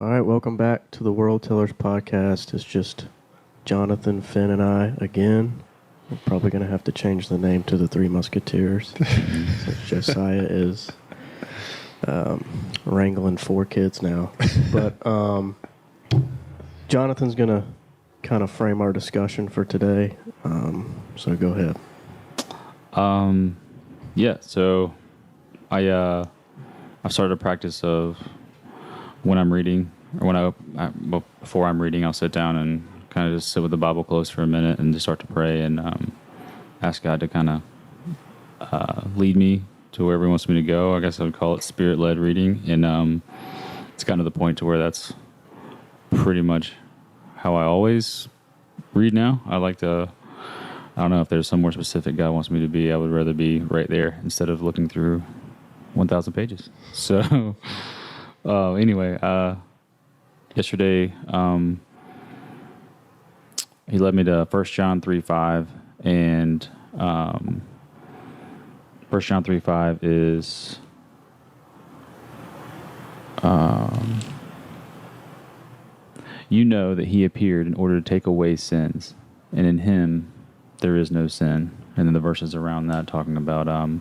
All right, welcome back to the World Tellers podcast. It's just Jonathan, Fenn, and I again. We're probably going to have to change the name to the Three Musketeers since Josiah is wrangling 4 kids now. But Jonathan's going to kind of frame our discussion for today. So go ahead. Yeah, so I've started a practice of when I'm reading, or before I'm reading, I'll sit down and kind of just sit with the Bible close for a minute and just start to pray and ask God to kind of lead me to wherever He wants me to go. I guess I would call it spirit-led reading, and it's gotten to the point to where that's pretty much how I always read now. I don't know if there's somewhere specific God wants me to be. I would rather be right there instead of looking through 1,000 pages. So anyway, yesterday he led me to 1 John 3:5, and 1 John 3:5 is you know that He appeared in order to take away sins, and in Him there is no sin. And then the verses around that talking about it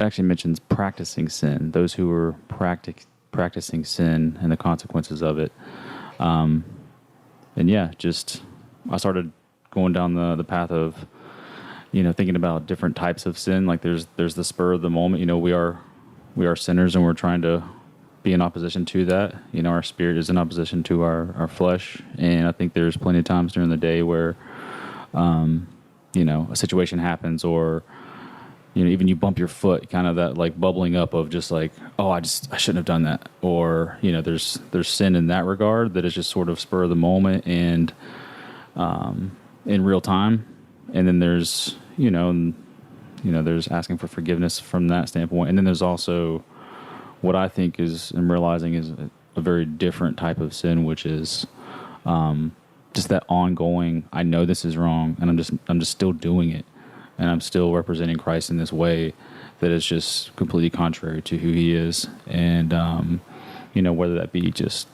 actually mentions practicing sin, those who are practicing sin and the consequences of it. And yeah, just I started going down the path of, thinking about different types of sin. Like there's the spur of the moment. We are sinners, and we're trying to be in opposition to that. Our spirit is in opposition to our flesh. And I think there's plenty of times during the day where, a situation happens, or even you bump your foot, kind of that like bubbling up of just like, oh, I shouldn't have done that. Or, there's sin in that regard that is just sort of spur of the moment and in real time. And then there's, there's asking for forgiveness from that standpoint. And then there's also what I think is, I'm realizing is a very different type of sin, which is just that ongoing, I know this is wrong, and I'm just still doing it. And I'm still representing Christ in this way that is just completely contrary to who He is. And, whether that be just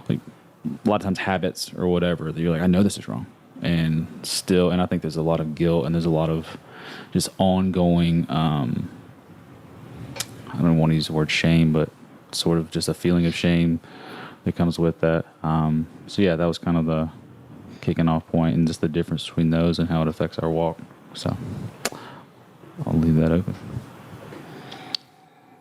like a lot of times habits or whatever, that you're like, I know this is wrong. And I think there's a lot of guilt, and there's a lot of just ongoing, I don't want to use the word shame, but sort of just a feeling of shame that comes with that. So yeah, that was kind of the kicking off point, and just the difference between those and how it affects our walk. So I'll leave that open.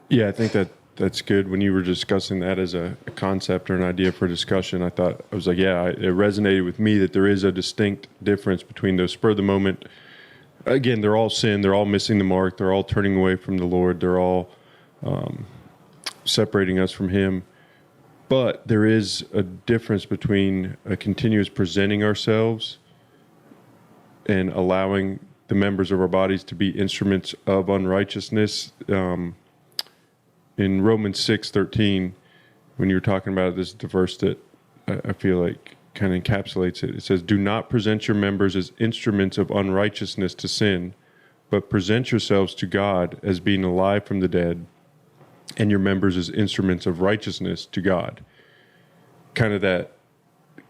Yeah, I think that's good. When you were discussing that as a concept or an idea for discussion, I was like, yeah, it resonated with me that there is a distinct difference between those spur of the moment. Again, they're all sin. They're all missing the mark. They're all turning away from the Lord. They're all separating us from Him. But there is a difference between a continuous presenting ourselves and allowing the members of our bodies to be instruments of unrighteousness. In Romans 6:13, when you were talking about it, this is the verse that I feel like kind of encapsulates it. It says, do not present your members as instruments of unrighteousness to sin, but present yourselves to God as being alive from the dead, and your members as instruments of righteousness to God. Kind of that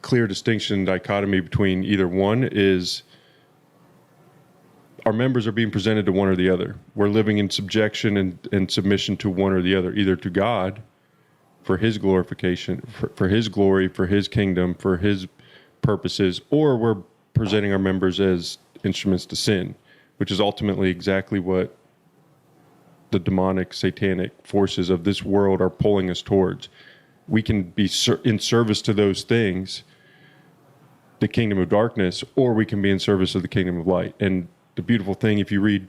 clear distinction, dichotomy between either one is our members are being presented to one or the other. We're living in subjection and submission to one or the other, either to God for His glorification, for His glory, for His kingdom, for His purposes, or we're presenting our members as instruments to sin, which is ultimately exactly what the demonic, satanic forces of this world are pulling us towards. We can be in service to those things, the kingdom of darkness, or we can be in service of the kingdom of light. And the beautiful thing, if you read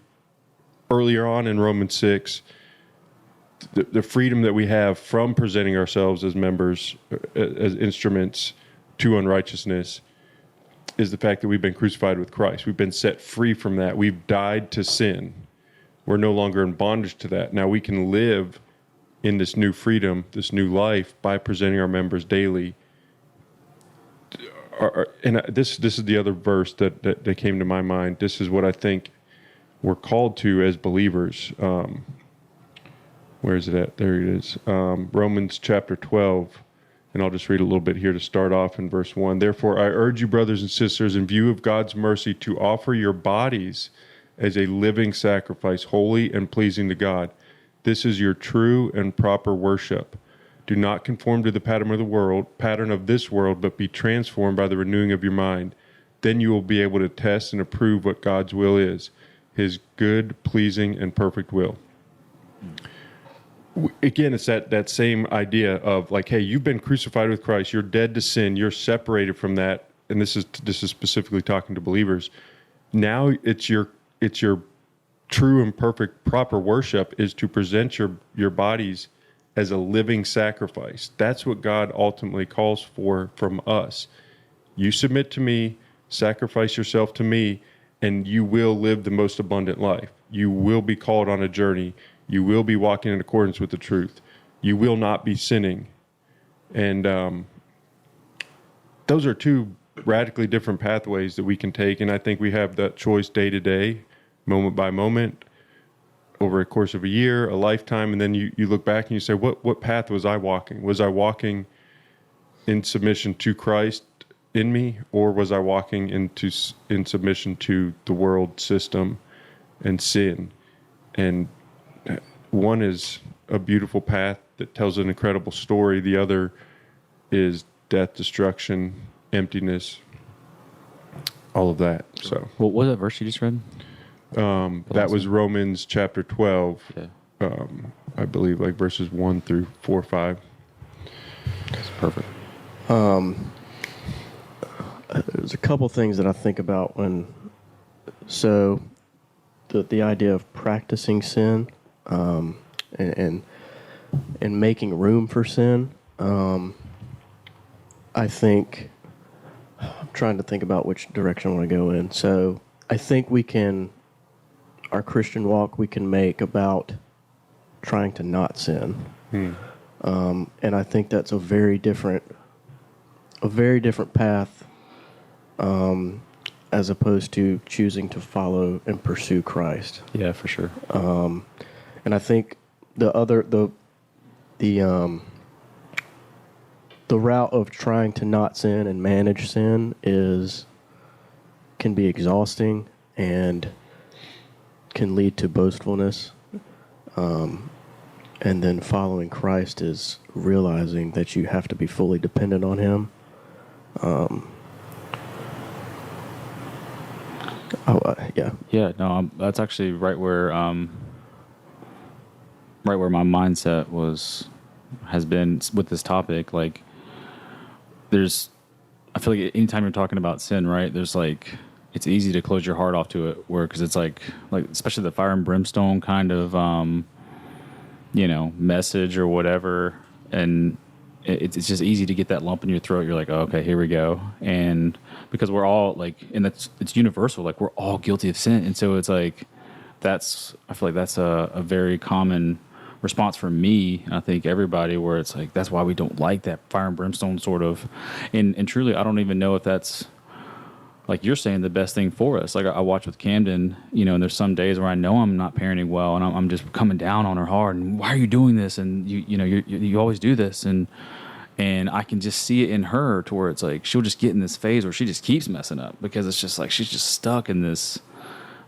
earlier on in Romans 6, the freedom that we have from presenting ourselves as members, as instruments to unrighteousness, is the fact that we've been crucified with Christ. We've been set free from that. We've died to sin. We're no longer in bondage to that. Now we can live in this new freedom, this new life, by presenting our members daily. And this is the other verse that came to my mind. This is what I think we're called to as believers. When Where is it at? There it is. Romans chapter 12. And I'll just read a little bit here to start off in verse 1. Therefore, I urge you, brothers and sisters, in view of God's mercy, to offer your bodies as a living sacrifice, holy and pleasing to God. This is your true and proper worship. Do not conform to the pattern of this world, but be transformed by the renewing of your mind. Then you will be able to test and approve what God's will is, his good, pleasing, and perfect will. Again, it's that same idea of like, hey, you've been crucified with Christ. You're dead to sin. You're separated from that. And this is specifically talking to believers. Now it's your true and perfect proper worship is to present your bodies as a living sacrifice. That's what God ultimately calls for from us. You submit to me, sacrifice yourself to me, and you will live the most abundant life. You will be called on a journey. You will be walking in accordance with the truth. You will not be sinning. And those are two radically different pathways that we can take. And I think we have that choice day to day, moment by moment, over a course of a year, a lifetime. And then you look back and you say, what path was I walking? Was I walking in submission to Christ in me, or was I walking in submission to the world system and sin? And one is a beautiful path that tells an incredible story. The other is death, destruction, emptiness, all of that. So, What was that verse you just read? that was Romans chapter 12. Okay. I believe like verses 1 through 4 or 5. That's perfect. There's a couple things that I think about the idea of practicing sin, and making room for sin. I think I'm trying to think about which direction I want to go in. So I think our Christian walk, we can make about trying to not sin. And I think that's a very different path, as opposed to choosing to follow and pursue Christ. Yeah, for sure. And I think the route of trying to not sin and manage sin can be exhausting and can lead to boastfulness. And then following Christ is realizing that you have to be fully dependent on him. Yeah. Yeah, no, that's actually right where my mindset has been with this topic. Like, I feel like anytime you're talking about sin, right, there's like, it's easy to close your heart off to it, because it's like especially the fire and brimstone kind of message or whatever, and it's just easy to get that lump in your throat. You're like, oh, okay, here we go. And because we're all like, and it's universal, like we're all guilty of sin. And so it's like, I feel like that's a very common response from me. I think everybody, where it's like, that's why we don't like that fire and brimstone sort of, and truly, I don't even know if that's, like you're saying, the best thing for us. Like I watch with Camden, and there's some days where I know I'm not parenting well, and I'm just coming down on her hard. And why are you doing this? And you always do this, and I can just see it in her, to where it's like she'll just get in this phase where she just keeps messing up, because it's just like she's just stuck in this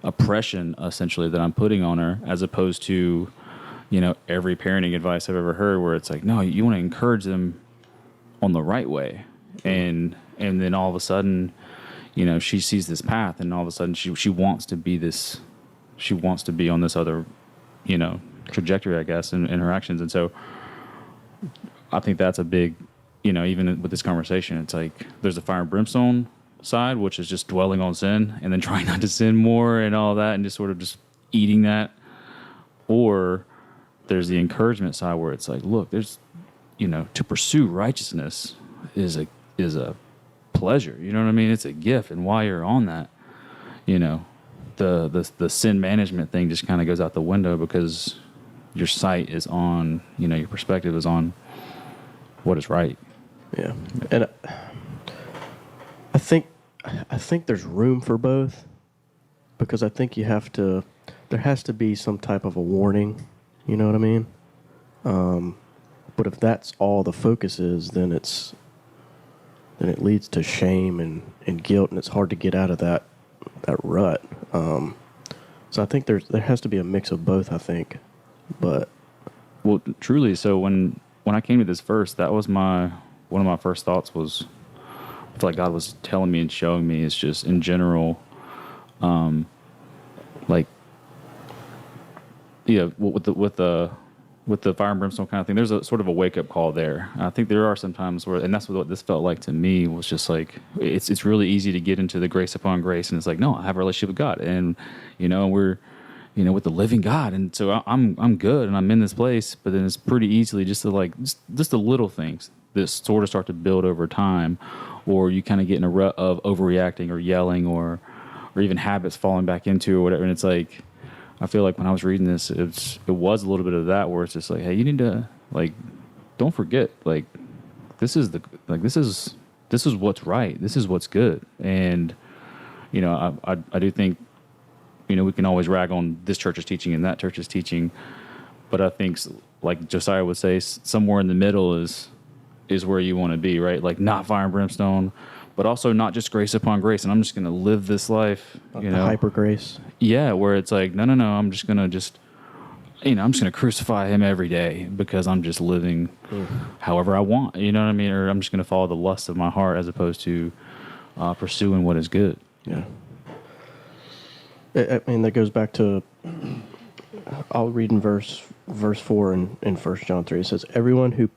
oppression essentially that I'm putting on her, as opposed to every parenting advice I've ever heard, where it's like, no, you want to encourage them on the right way, and then all of a sudden, she sees this path, and all of a sudden she wants to be this, she wants to be on this other, trajectory, I guess, in her actions. And so I think that's a big, even with this conversation, it's like there's the fire and brimstone side, which is just dwelling on sin and then trying not to sin more and all that, and just sort of just eating that. Or there's the encouragement side, where it's like, look, there's, to pursue righteousness is a pleasure. You know what I mean? It's a gift. And while you're on that, the sin management thing just kind of goes out the window, because your sight is on, your perspective is on what is right. Yeah. And I think there's room for both, because I think there has to be some type of a warning. You know what I mean? But if that's all the focus is, then it leads to shame and guilt, and it's hard to get out of that rut. So I think there has to be a mix of both, I think. But Well, truly. So when I came to this verse, that was one of my first thoughts was, I feel like God was telling me and showing me is just in general, like, yeah, with the fire and brimstone kind of thing. There's a sort of a wake up call there. I think there are some times where, and that's what this felt like to me, was just like it's really easy to get into the grace upon grace, and it's like, no, I have a relationship with God, and we're with the living God, and so I'm good, and I'm in this place. But then it's pretty easily just the little things that sort of start to build over time, or you kind of get in a rut of overreacting or yelling or even habits falling back into or whatever, and it's like, I feel like when I was reading this, it was a little bit of that, where it's just like, hey, you need to, like, don't forget, like, this is what's right. This is what's good. And, I do think, we can always rag on this church's teaching and that church's teaching, but I think, like Josiah would say, somewhere in the middle is where you want to be, right? Like, not fire and brimstone, but also not just grace upon grace. And I'm just going to live this life, the hyper grace. Yeah, where it's like, no, I'm just going to I'm just going to crucify him every day because I'm just living however I want, you know what I mean? Or I'm just going to follow the lust of my heart as opposed to pursuing what is good. Yeah. I mean, that goes back to, I'll read in verse 4 in 1 John 3. It says, everyone who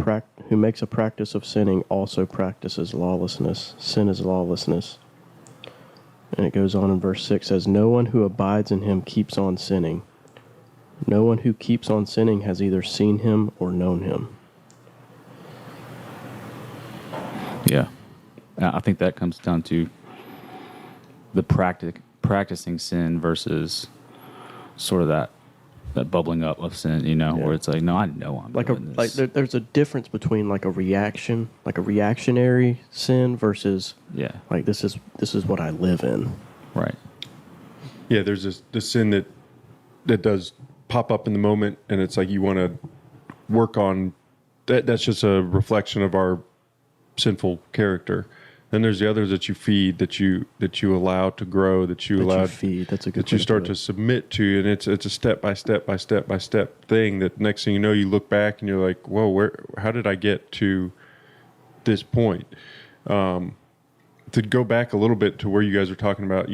makes a practice of sinning also practices lawlessness. Sin is lawlessness. And it goes on in verse 6, says, no one who abides in him keeps on sinning. No one who keeps on sinning has either seen him or known him. Yeah. I think that comes down to the practicing sin versus sort of that bubbling up of sin, where it's like, no, I know I'm doing this. There's a difference between like a reaction, like a reactionary sin versus like this is what I live in. Right. Yeah, there's this sin that does pop up in the moment, and it's like you want to work on that. That's just a reflection of our sinful character. Then there's the others that you feed, that you allow to grow, that you feed. That's a good. That you start to submit to, and it's a step by step thing. That next thing you know, you look back and you're like, whoa, how did I get to this point? To go back a little bit to where you guys are talking about,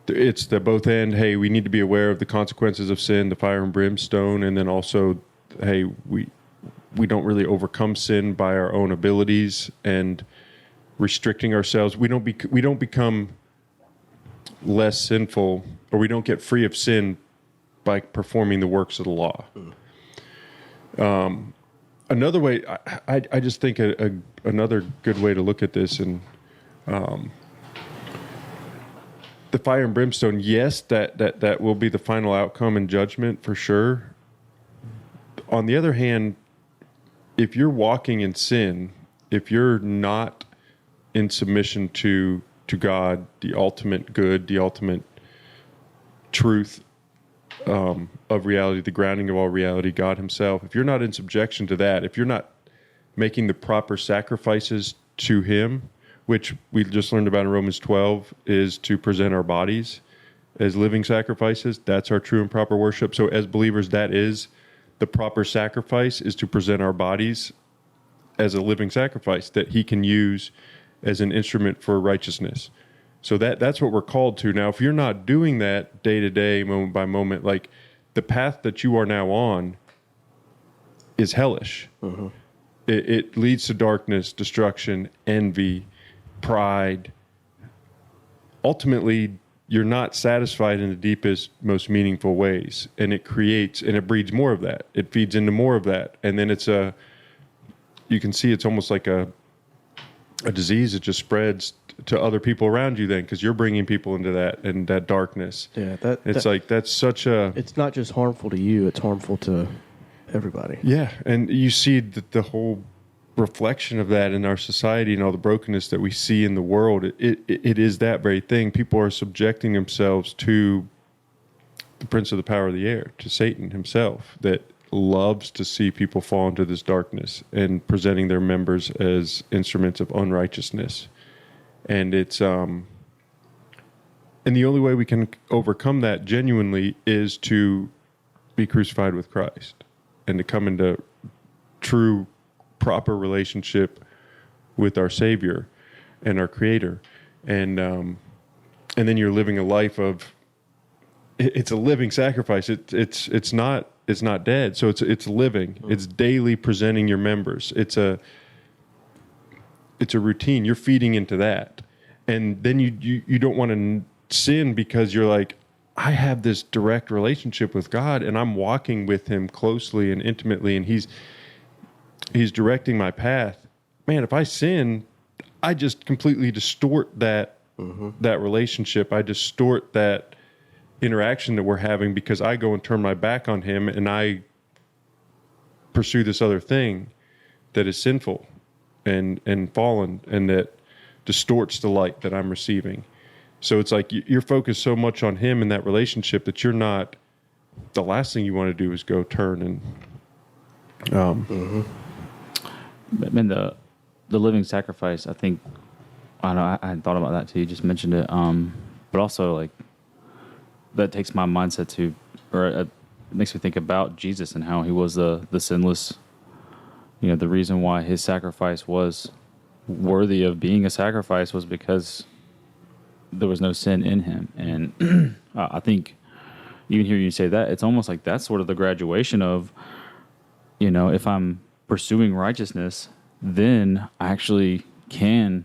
it's the both end. Hey, we need to be aware of the consequences of sin, the fire and brimstone, and then also, hey, we don't really overcome sin by our own abilities and restricting ourselves. We don't become less sinful, or we don't get free of sin by performing the works of the law. Another way, I just think another good way to look at this, and the fire and brimstone, yes, that will be the final outcome and judgment for sure. On the other hand, if you're walking in sin, if you're not in submission to God, the ultimate good, the ultimate truth of reality, the grounding of all reality, God himself, if you're not in subjection to that, if you're not making the proper sacrifices to him, which we just learned about in Romans 12, is to present our bodies as living sacrifices, that's our true and proper worship. So as believers, that is the proper sacrifice, is to present our bodies as a living sacrifice that he can use as an instrument for righteousness. So that's what we're called to. Now, if you're not doing that day to day, moment by moment, like the path that you are now on is hellish. Uh-huh. It leads to darkness, destruction, envy, pride. Ultimately, you're not satisfied in the deepest, most meaningful ways. And it creates, and it breeds more of that. It feeds into more of that. And then you can see it's almost like a disease that just spreads to other people around you then, because you're bringing people into that and that darkness. Yeah, that's such a... It's not just harmful to you, it's harmful to everybody. Yeah, and you see the whole reflection of that in our society and all the brokenness that we see in the world. It is that very thing. People are subjecting themselves to the prince of the power of the air, to Satan himself, that loves to see people fall into this darkness and presenting their members as instruments of unrighteousness. And it's and the only way we can overcome that genuinely is to be crucified with Christ and to come into true, proper relationship with our Savior and our Creator. And then you're living a life of, it's a living sacrifice. It's not dead. So it's living. It's daily presenting your members. It's a routine. You're feeding into that. And then you don't want to sin because you're like, I have this direct relationship with God and I'm walking with him closely and intimately, and he's directing my path. Man, if I sin, I just completely distort that that relationship. I distort that interaction that we're having because I go and turn my back on him and I pursue this other thing that is sinful and fallen and that distorts the light that I'm receiving. So it's like you're focused so much on him and that relationship that you're not, the last thing you want to do is go turn and And the living sacrifice, I think, I don't know, I hadn't thought about that too. You just mentioned it. But also, like, that takes my mindset to, or it makes me think about Jesus and how he was the sinless, the reason why his sacrifice was worthy of being a sacrifice was because there was no sin in him. And I think even hearing you say that, it's almost like that's sort of the graduation of, if I'm pursuing righteousness, then I actually can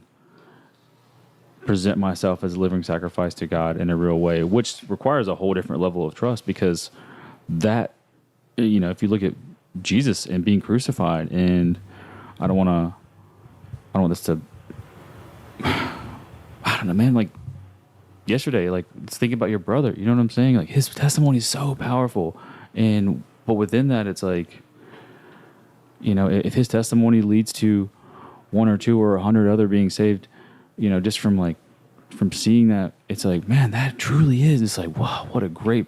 present myself as a living sacrifice to God in a real way, which requires a whole different level of trust, because that, if you look at Jesus and being crucified, and I don't want this to, I don't know, man, like yesterday, like thinking about your brother, you know what I'm saying? Like his testimony is so powerful. But within that, it's like, if his testimony leads to one or two or 100 other being saved, just from seeing that, it's like, man, that truly is. It's like, wow, what a great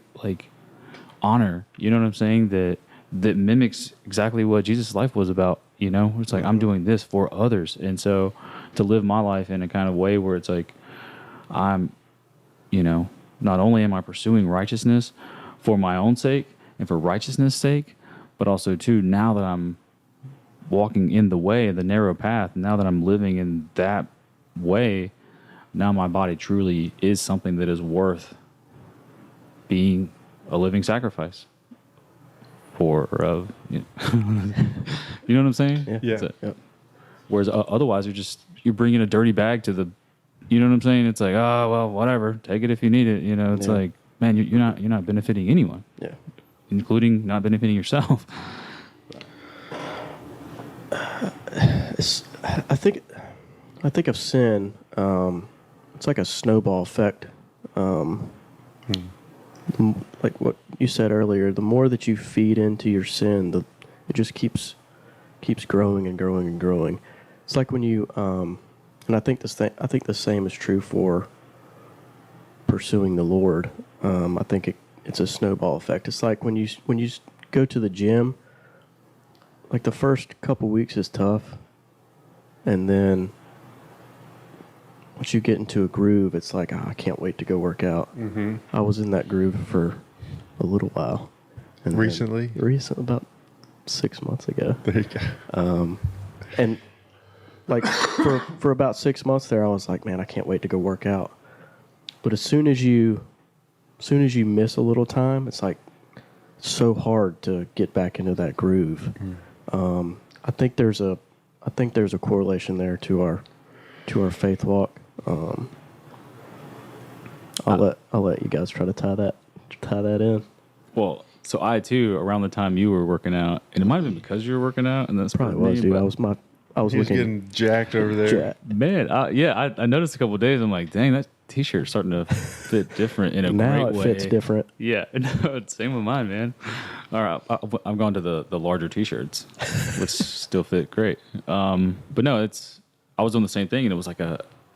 honor. You know what I'm saying? That mimics exactly what Jesus' life was about. It's like I'm doing this for others, and so to live my life in a kind of way where it's like I'm, not only am I pursuing righteousness for my own sake and for righteousness' sake, but also too, now that I'm walking in the way, the narrow path, now that I'm living in that way, now my body truly is something that is worth being a living sacrifice for, you know what I'm saying? Yeah. Yep. Whereas otherwise you're bringing a dirty bag to the, you know what I'm saying? It's like, oh, well, whatever, take it if you need it. It's like, man, you're not benefiting anyone. Yeah. Including not benefiting yourself. I think of sin. It's like a snowball effect. Like what you said earlier, the more that you feed into your sin, it just keeps growing and growing and growing. It's like when you, and I think the same is true for pursuing the Lord. I think it's a snowball effect. It's like when you go to the gym. Like the first couple weeks is tough, and then once you get into a groove, it's like, I can't wait to go work out. Mm-hmm. I was in that groove for a little while. And recently, about 6 months ago. There you go. And like for about 6 months there, I was like, man, I can't wait to go work out. But as soon as you miss a little time, it's like so hard to get back into that groove. I think there's a correlation there to our faith walk. I'll let you guys try to tie that in. Well, so I too, around the time you were working out, and it might have been because you were working out, and that's Probably was, dude. I was He's looking getting jacked over there. jacked. Man, I noticed a couple of days. I'm like, dang, that T-shirt's starting to fit different in a Now great it way. fits different. Yeah, no, same with mine, man. All right, I'm going to the larger T-shirts, which still fit great. But no, I was doing the same thing, and it was like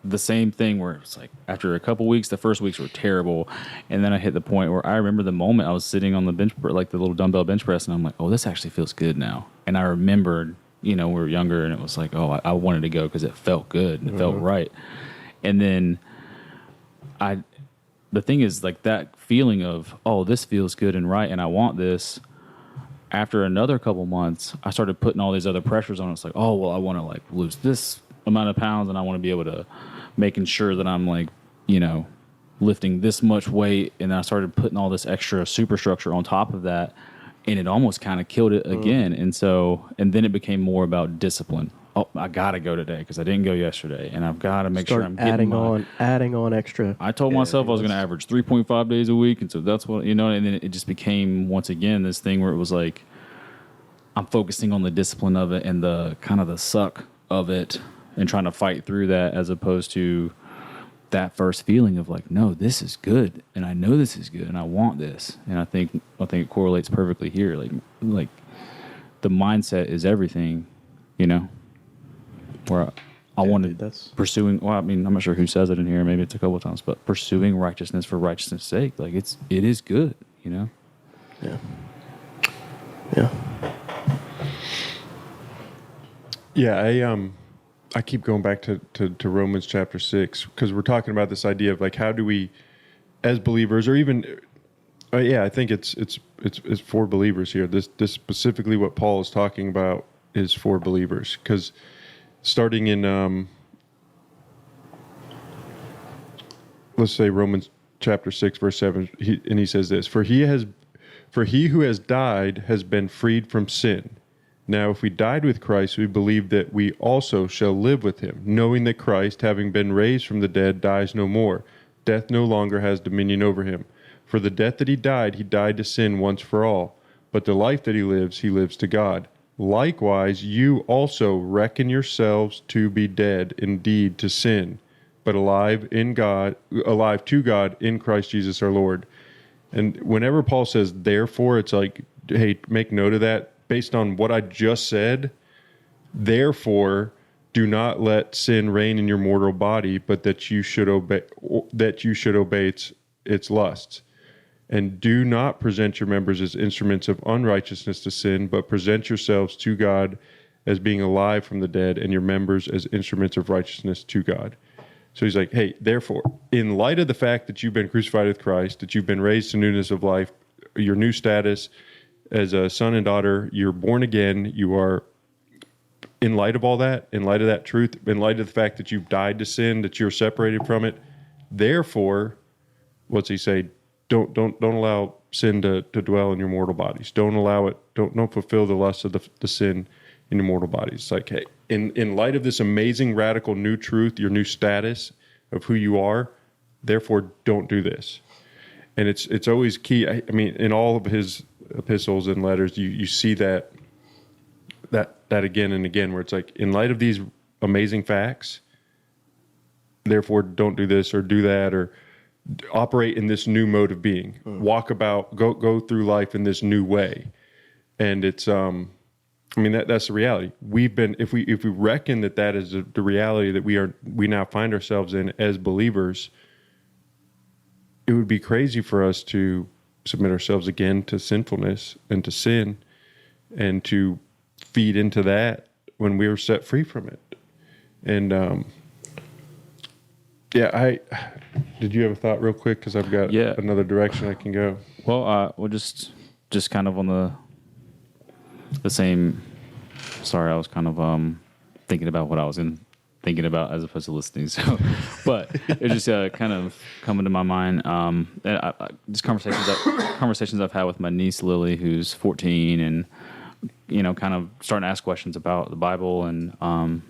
the same thing where it's like after a couple weeks, the first weeks were terrible, and then I hit the point where I remember the moment I was sitting on the bench, like the little dumbbell bench press, and I'm like, oh, this actually feels good now. And I remembered, we were younger, and it was like, oh, I wanted to go because it felt good and it felt right. And then the thing is, like, that feeling of, oh, this feels good and right, and I want this. After another couple months, I started putting all these other pressures on. It's like, oh, well, I want to like lose this amount of pounds, and I want to be able to making sure that I'm like, lifting this much weight. And I started putting all this extra superstructure on top of that, and it almost kind of killed it again. And then it became more about discipline. Oh, I got to go today because I didn't go yesterday, and I've got to make sure I'm getting adding on extra. I told myself I was going to average 3.5 days a week, and so that's what, and then it just became, once again, this thing where it was like, I'm focusing on the discipline of it and the kind of the suck of it and trying to fight through that, as opposed to that first feeling of like, no, this is good, and I know this is good, and I want this. And I think it correlates perfectly here. Like the mindset is everything, where I wanted pursuing. Well, I mean, I'm not sure who says it in here. Maybe it's a couple of times, but pursuing righteousness for righteousness' sake, like it is good, Yeah. Yeah, I keep going back to Romans chapter 6, because we're talking about this idea of like, how do we, as believers, or even, I think it's for believers here. This specifically what Paul is talking about is for believers, because starting in let's say Romans chapter 6 verse 7, he says this: for he who has died has been freed from sin. Now, if we died with Christ, we believe that we also shall live with him, knowing that Christ, having been raised from the dead, dies no more. Death no longer has dominion over him. For the death that he died to sin once for all. But the life that he lives to God. Likewise, you also reckon yourselves to be dead indeed to sin, but alive to God in Christ Jesus our Lord. And whenever Paul says therefore, it's like, hey, make note of that. Based on what I just said, therefore, do not let sin reign in your mortal body, but that you should obey its lusts. And do not present your members as instruments of unrighteousness to sin, but present yourselves to God as being alive from the dead, and your members as instruments of righteousness to God. So he's like, hey, therefore, in light of the fact that you've been crucified with Christ, that you've been raised to newness of life, your new status as a son and daughter, you're born again, you are, in light of all that, in light of that truth, in light of the fact that you've died to sin, that you're separated from it, therefore, what's he say? Don't allow sin to dwell in your mortal bodies. Don't allow it. Don't fulfill the lust of the sin in your mortal bodies. It's like, hey, in light of this amazing, radical new truth, your new status of who you are, therefore don't do this. And it's always key. I mean, in all of his epistles and letters, you see that again and again, where it's like, in light of these amazing facts, therefore don't do this or do that, or operate in this new mode of being. Walk about, go through life in this new way. And it's that's the reality. We've been, if we reckon that is the reality that we now find ourselves in as believers, it would be crazy for us to submit ourselves again to sinfulness and to sin, and to feed into that when we were set free from it. And did you have a thought real quick? Because I've got another direction I can go. Well, we'll just kind of on the same. Sorry, I was kind of thinking about what I was thinking about as opposed to listening. So, but it just kind of coming to my mind. Just conversations I've had with my niece Lily, who's 14, and kind of starting to ask questions about the Bible. And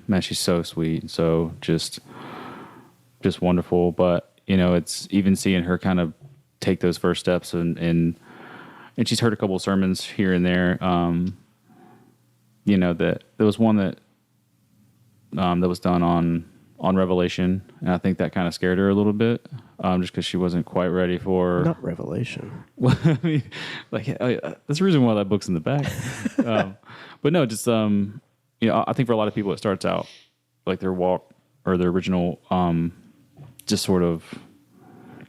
man, she's so sweet, so just wonderful. But it's even seeing her kind of take those first steps, and she's heard a couple of sermons here and there. That there was one that was done on Revelation, and I think that kind of scared her a little bit, just because she wasn't quite ready for not Revelation. Well, I mean, that's the reason why that book's in the back. But no, just I think for a lot of people it starts out like their walk or the original just sort of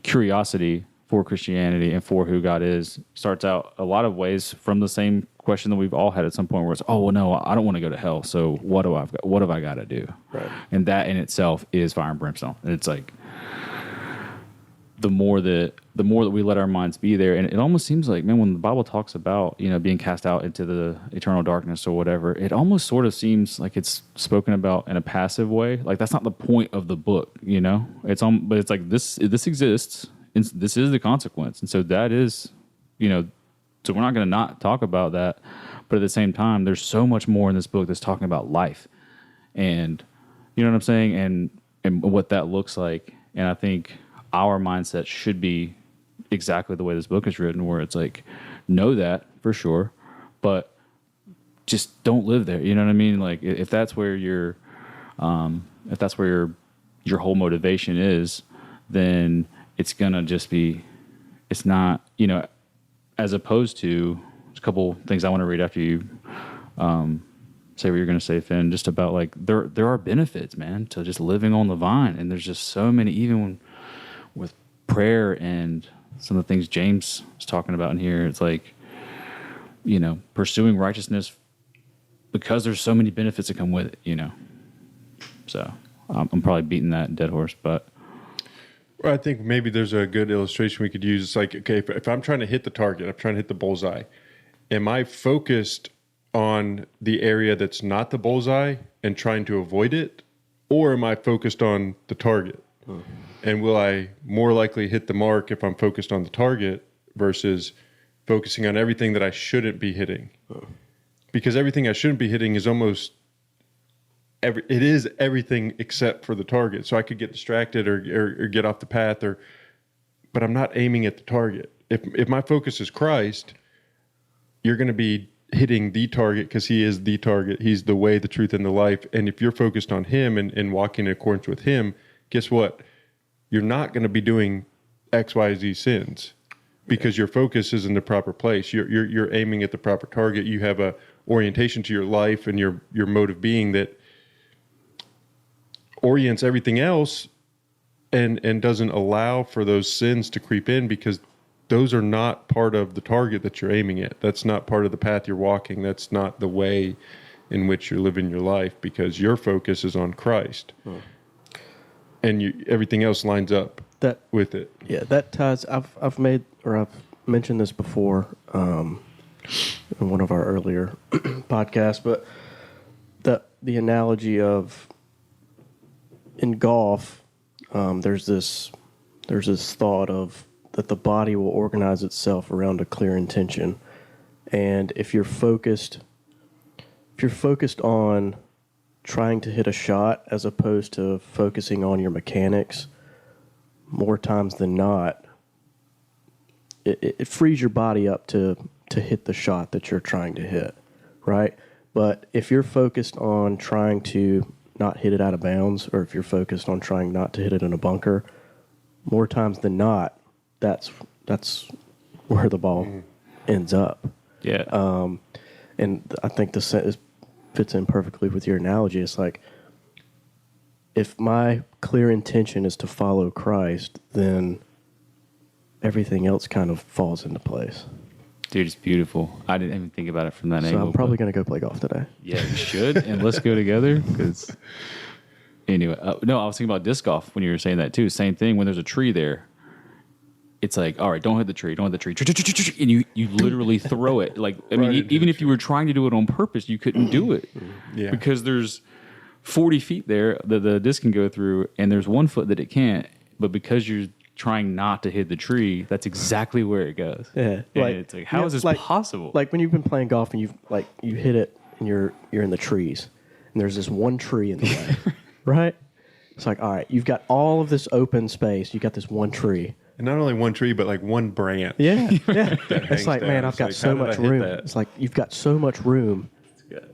curiosity for Christianity and for who God is starts out a lot of ways from the same question that we've all had at some point, where it's, oh well, no, I don't want to go to hell, so what have I got to do? Right. And that in itself is fire and brimstone. And it's like the more that we let our minds be there, and it almost seems like, man, when the Bible talks about, you know, being cast out into the eternal darkness or whatever, it almost sort of seems like it's spoken about in a passive way. Like that's not the point of the book, you know. But it's like this exists, and this is the consequence, and so that is, you know. So we're not going to not talk about that, but at the same time, there's so much more in this book that's talking about life, and you know what I'm saying, and what that looks like. And I think our mindset should be exactly the way this book is written, where it's like, know that for sure, but just don't live there. You know what I mean? Like if that's where your whole motivation is, then it's gonna just be, it's not, you know. As opposed to a couple things I want to read after you say what you're going to say, Fenn, just about like there are benefits, man, to just living on the vine. And there's just so many, even with prayer and some of the things James is talking about in here. It's like, you know, pursuing righteousness because there's so many benefits that come with it, you know. So I'm probably beating that dead horse, but. Well, I think maybe there's a good illustration we could use. It's like, okay, if I'm trying to hit the target, I'm trying to hit the bullseye. Am I focused on the area that's not the bullseye and trying to avoid it? Or am I focused on the target? And will I more likely hit the mark if I'm focused on the target versus focusing on everything that I shouldn't be hitting? Because everything I shouldn't be hitting is almost it is everything except for the target. So I could get distracted or get off the path, but I'm not aiming at the target. If my focus is Christ, you're going to be hitting the target because he is the target. He's the way, the truth, and the life. And if you're focused on him and walking in accordance with him, guess what? You're not going to be doing X, Y, Z sins because your focus is in the proper place. You're aiming at the proper target. You have a orientation to your life and your mode of being that orients everything else and doesn't allow for those sins to creep in, because those are not part of the target that you're aiming at. That's not part of the path you're walking. That's not the way in which you're living your life, because your focus is on Christ. And everything else lines up with it. Yeah, that ties. I've mentioned this before in one of our earlier podcasts, but the analogy of in golf, there's this thought of that the body will organize itself around a clear intention, and if you're focused on trying to hit a shot as opposed to focusing on your mechanics, more times than not, it frees your body up to hit the shot that you're trying to hit, right? But if you're focused on trying to not hit it out of bounds, or if you're focused on trying not to hit it in a bunker, more times than not, that's where the ball ends up. Yeah. And I think this fits in perfectly with your analogy. It's like, if my clear intention is to follow Christ, then everything else kind of falls into place. Dude, it's beautiful. I didn't even think about it from that angle. So I'm probably going to go play golf today. Yeah, you should, and let's go together. Because anyway, no, I was thinking about disc golf when you were saying that too. Same thing. When there's a tree there, it's like, all right, don't hit the tree, and you literally throw it. Like, I mean, even if you were trying to do it on purpose, you couldn't do it, because there's 40 feet there that the disc can go through, and there's 1 foot that it can't. But because you're trying not to hit the tree, that's exactly where it goes. Yeah, and it's like, how is this possible? Like when you've been playing golf and you hit it and you're in the trees, and there's this one tree in the way, right? It's like, all right, you've got all of this open space. You got this one tree. And not only one tree, but like one branch. Yeah. It's like, man, I've got so much room. It's like you've got so much room,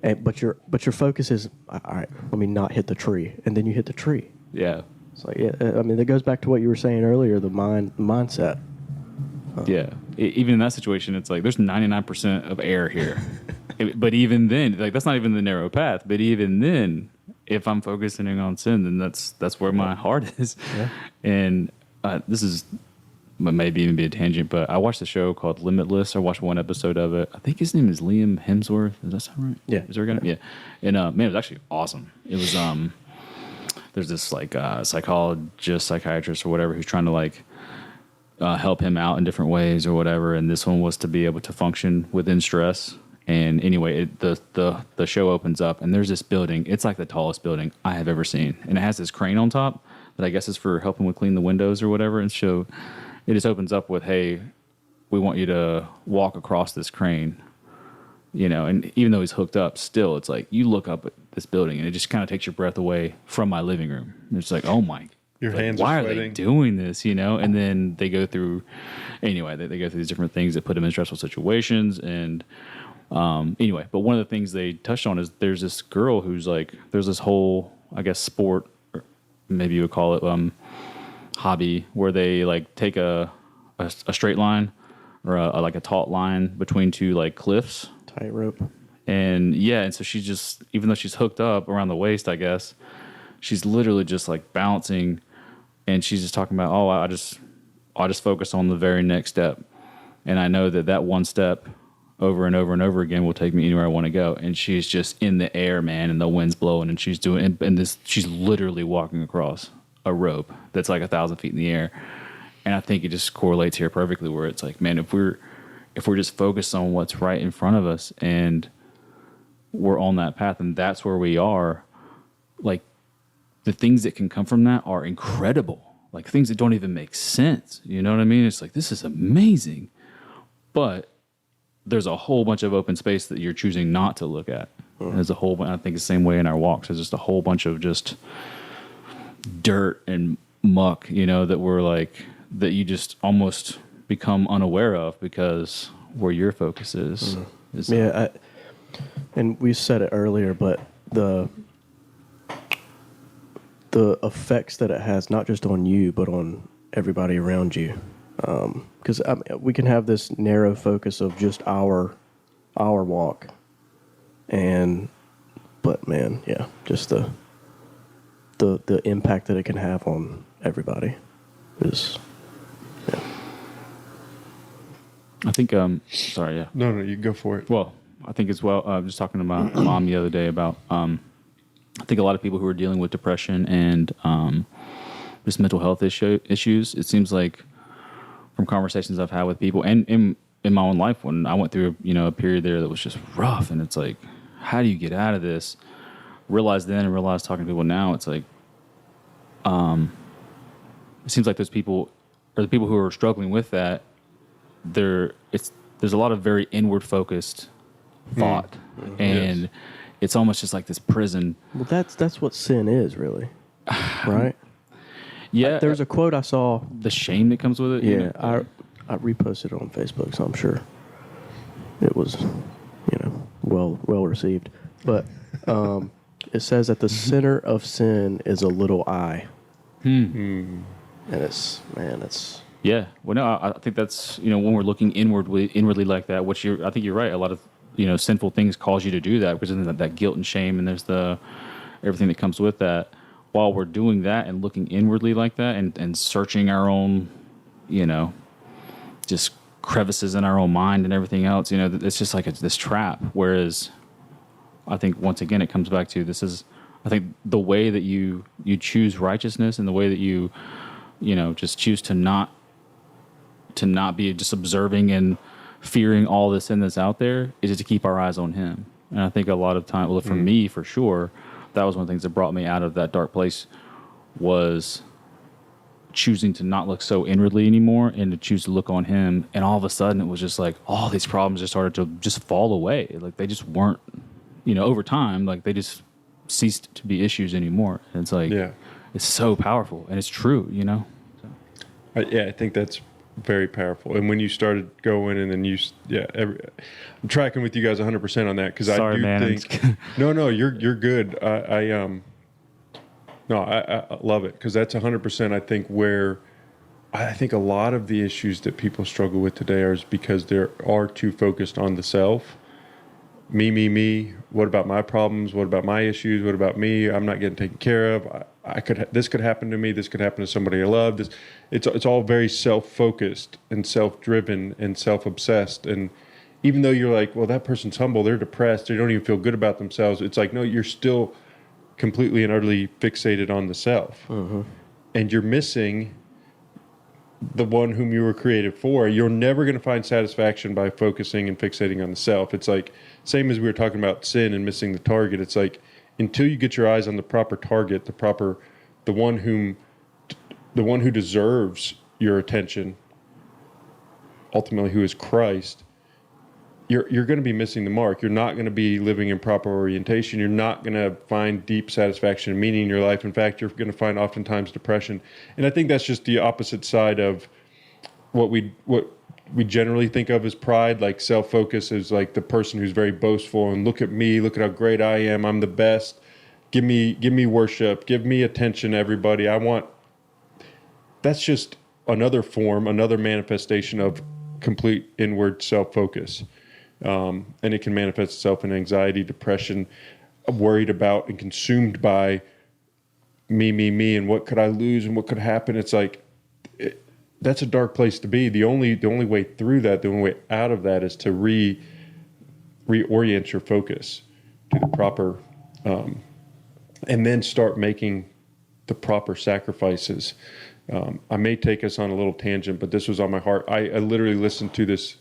but your focus is, all right, let me not hit the tree, and then you hit the tree. Yeah. It's like, I mean, that goes back to what you were saying earlier, the mindset. Yeah. Even in that situation, it's like there's 99% of air here. But even then, like, that's not even the narrow path. But even then, if I'm focusing on sin, then that's where my heart is. Yeah. And this is maybe even be a tangent, but I watched a show called Limitless. I watched one episode of it. I think his name is Liam Hemsworth. Does that sound right? Yeah. Is there a guy? Yeah. And man, it was actually awesome. It was there's this like psychologist, psychiatrist, or whatever who's trying to like help him out in different ways or whatever. And this one was to be able to function within stress. And anyway, the show opens up and there's this building. It's like the tallest building I have ever seen, and it has this crane on top that I guess is for helping with clean the windows or whatever. And so it just opens up with, "Hey, we want you to walk across this crane." You know, and even though he's hooked up, still, it's like you look up at this building and it just kind of takes your breath away from my living room. And it's like, oh my, Your like, hands why are are they sweating. doing this? You know, and then they go through, anyway, they go through these different things that put them in stressful situations. And anyway, but one of the things they touched on is there's this girl who's like, there's this whole, I guess, sport, or maybe you would call it hobby, where they like take a straight line or like a taut line between two like cliffs. Tightrope. And yeah, and so she's just, even though she's hooked up around the waist, I guess, she's literally just like bouncing, and she's just talking about, oh, I just focus on the very next step, and I know that one step over and over and over again will take me anywhere I want to go. And she's just in the air, man, and the wind's blowing, and she's doing, and this, she's literally walking across a rope that's like 1,000 feet in the air. And I think it just correlates here perfectly, where it's like, man, if we're just focused on what's right in front of us and we're on that path and that's where we are, like the things that can come from that are incredible. Like things that don't even make sense. You know what I mean? It's like, this is amazing. But there's a whole bunch of open space that you're choosing not to look at. There's a whole, I think the same way in our walks. There's just a whole bunch of just dirt and muck, you know, that we're like, that you just almost become unaware of because where your focus is. Yeah, and we said it earlier, but the effects that it has, not just on you, but on everybody around you. Because we can have this narrow focus of just our walk, but man, yeah, just the impact that it can have on everybody is. Yeah. I think, sorry, yeah. No, you go for it. Well, I think as well, I was just talking to my mom the other day about, I think a lot of people who are dealing with depression and just mental health issues, it seems like from conversations I've had with people and in my own life, when I went through a period there that was just rough, and it's like, how do you get out of this? Realize then and realize talking to people now, it's like, it seems like those people, or the people who are struggling with that, there's a lot of very inward focused thought, and Yes. it's almost just like this prison. Well, that's what sin is, really, right? Yeah, There's a quote I saw. the shame that comes with it. you Yeah, know? I reposted it on Facebook, so I'm sure it was, well received. But it says that the center of sin is a little eye, and it's Yeah. Well, no, I think that's, when we're looking inwardly like that, which I think you're right. A lot of, sinful things cause you to do that because of that guilt and shame, and there's everything that comes with that. While we're doing that and looking inwardly like that and searching our own, just crevices in our own mind and everything else, it's just like this trap. Whereas I think once again, it comes back to I think the way that you choose righteousness and the way that you just choose to not be just observing and fearing all this sin that's out there is to keep our eyes on him. And I think a lot of time, well, for me, for sure, that was one of the things that brought me out of that dark place, was choosing to not look so inwardly anymore and to choose to look on him. And all of a sudden it was just like all these problems just started to just fall away. Like they just weren't, over time, like they just ceased to be issues anymore. And it's like, Yeah. it's so powerful and it's true, I think that's very powerful. And when you started going and then I'm tracking with you guys 100% on that, because I Sorry, do man. think no, you're good. I love it, because that's 100%. I think where I think a lot of the issues that people struggle with today is because they are too focused on the self me. What about my problems? What about my issues? What about me? I'm not getting taken care of. This could happen to me. This could happen to somebody I love. It's all very self-focused and self-driven and self-obsessed. And even though you're like, well, that person's humble, they're depressed, they don't even feel good about themselves. It's like, no, you're still completely and utterly fixated on the self. And you're missing the one whom you were created for. You're never going to find satisfaction by focusing and fixating on the self. It's like, same as we were talking about sin and missing the target. It's like, until you get your eyes on the proper target, the one who deserves your attention, ultimately who is Christ, you're going to be missing the mark. You're not going to be living in proper orientation. You're not going to find deep satisfaction and meaning in your life. In fact, you're going to find oftentimes depression. And I think that's just the opposite side of what we generally think of as pride. Like self-focus is like the person who's very boastful and look at me, look at how great I am. I'm the best. Give me worship. Give me attention, everybody. That's just another form, another manifestation of complete inward self-focus. And it can manifest itself in anxiety, depression, worried about and consumed by me, and what could I lose and what could happen. It's like, that's a dark place to be. The only way through that, the only way out of that is to reorient your focus to the proper, and then start making the proper sacrifices. I may take us on a little tangent, but this was on my heart. I literally listened to this.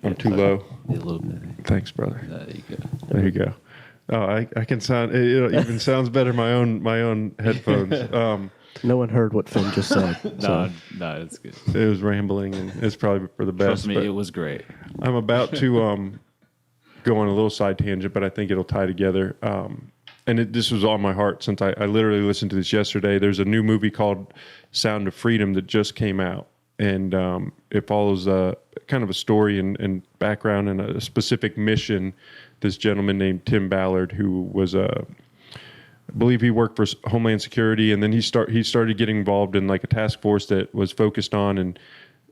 I'm too low. A little bit. Thanks, brother. There you go. There you go. Oh, I can sound. It even sounds better. My own headphones. No one heard what Fenn just said. No, it's good. It was rambling, and it's probably for the best. Trust me, it was great. I'm about to go on a little side tangent, but I think it'll tie together. And this was on my heart since I literally listened to this yesterday. There's a new movie called Sound of Freedom that just came out. And it follows kind of a story and background and a specific mission. This gentleman named Tim Ballard, who was I believe he worked for Homeland Security, and then he started getting involved in like a task force that was focused on and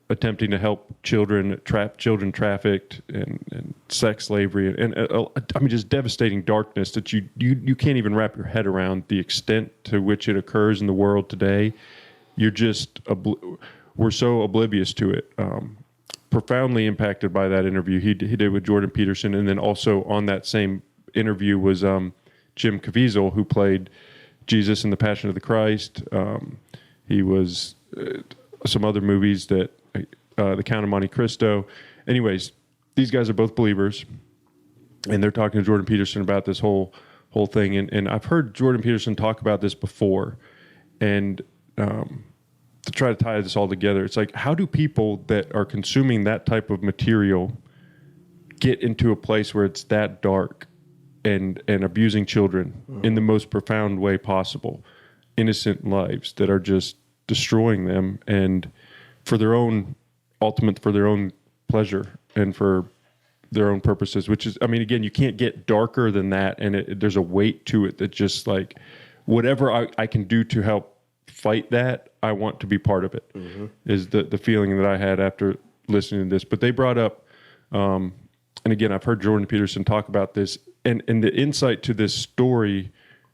attempting to help children trafficked and sex slavery and I mean just devastating darkness that you can't even wrap your head around the extent to which it occurs in the world today. You're just we're so oblivious to it. Profoundly impacted by that interview he did with Jordan Peterson, and then also on that same interview was Jim Caviezel, who played Jesus in The Passion of the Christ. He was some other movies that The Count of Monte Cristo. Anyways, these guys are both believers, and they're talking to Jordan Peterson about this whole thing. And I've heard Jordan Peterson talk about this before, and to try to tie this all together, it's like, how do people that are consuming that type of material get into a place where it's that dark and abusing children in the most profound way possible, innocent lives that are just destroying them, and for their own pleasure and for their own purposes, which is, I mean, again, you can't get darker than that. And there's a weight to it that just like, whatever I can do to help fight that, I want to be part of it, is the feeling that I had after listening to this. But they brought up, and again, I've heard Jordan Peterson talk about this, and the insight to this story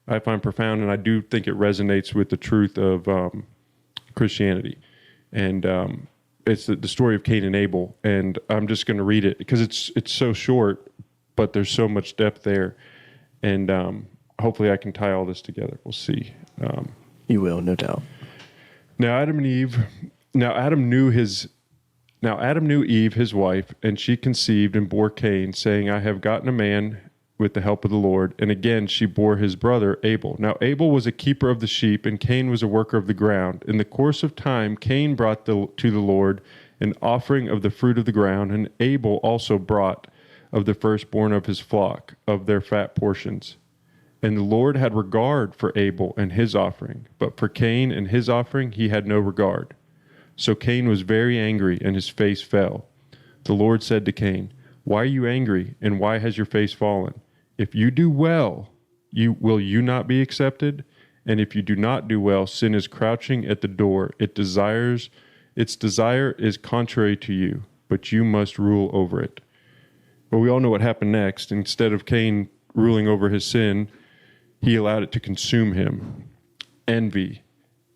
I find profound, and I do think it resonates with the truth of Christianity. And it's the story of Cain and Abel, and I'm just going to read it because it's so short, but there's so much depth there, and hopefully I can tie all this together. We'll see. You will, no doubt. Now Adam knew Eve, his wife, and she conceived and bore Cain, saying, I have gotten a man with the help of the Lord. And again she bore his brother Abel. Now Abel was a keeper of the sheep, and Cain was a worker of the ground. In the course of time, Cain brought to the Lord an offering of the fruit of the ground, and Abel also brought of the firstborn of his flock, of their fat portions. And the Lord had regard for Abel and his offering, but for Cain and his offering he had no regard. So Cain was very angry, and his face fell. The Lord said to Cain, Why are you angry, and why has your face fallen? If you do well, will you not be accepted? And if you do not do well, sin is crouching at the door. Its desire is contrary to you, but you must rule over it. Well, we all know what happened next. Instead of Cain ruling over his sin, he allowed it to consume him. Envy,